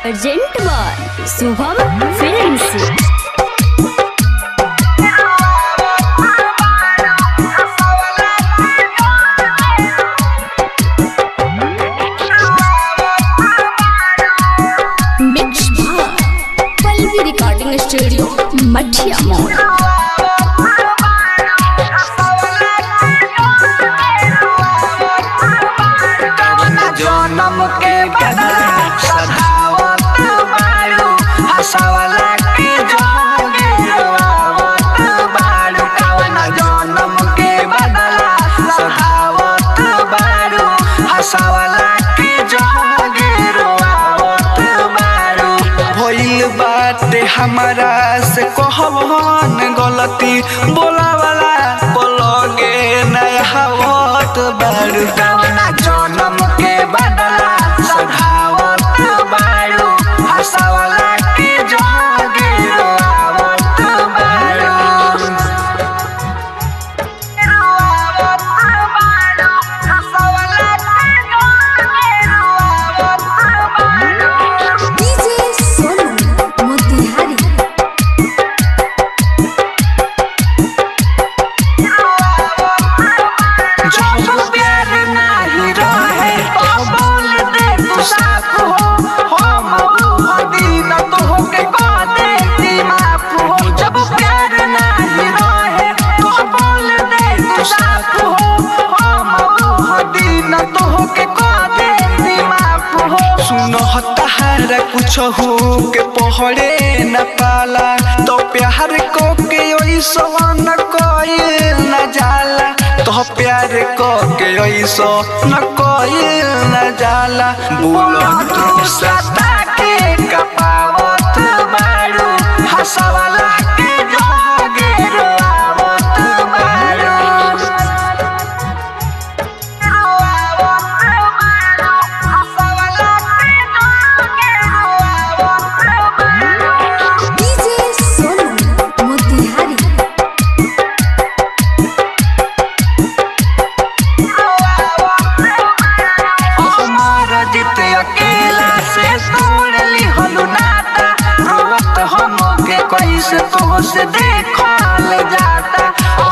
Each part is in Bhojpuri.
अर्जेंट बार शुभम फिल्म्स। रिकॉर्डिंग स्टूडियो मठिया मोड़। जनम के बदला सधावत बारू हंसवला के जोगे रोआवत बारू कवन जनम के बदला सधावत बारू हंसवला के जोगे रोआवत बारू भइल बाटे हमरा से कहवन गलती बोलावला बोलगे नया हवत बारू कवन जनम के बदला सधावत बारू हंसवला के जोगे रोआवत बारू रोआवत बारू हंसवला के जोगे रोआवत बारू। डीजे सोनू मोतिहारी। जो प्यार नहीं रहे तो बोल दे तू साफ हो हम दिन तो के कह देती माफ हो। जब प्यार नहीं रहे तो बोल दे तू साफ हो हम दिन तो के कह देती माफ हो। सुनो तहारा कुछ हो के पहरे न पाला तो प्यार को के ओइसो न कोई न जाला तो प्यार को के ओइसो न कोई न जाला। बोलो तू सता के कपावत बारू हंसवला के जोगे रोआवत बारू रोआवत बारू हंसवला के जोगे रोआवत बारू। डीजे सोनू मोतिहारी। हमारा जित अकेला से तोड़ ली हलू नाता रोवत हम के कैसे तो से देखल जाता।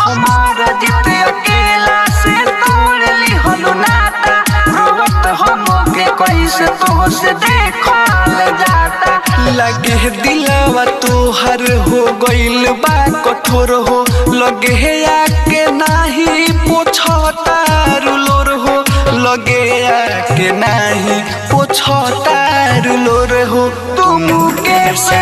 हमारा जित अकेला से तोड़ ली हलू नाता रोवत हम के कैसे तो से देखल जाता। लगे दिलवा तोहर हो गइल बा कठोर हो लगे आके नाही पोछता रुलोर हो लगे आके नाही पोछता रुलोर हो तुम के से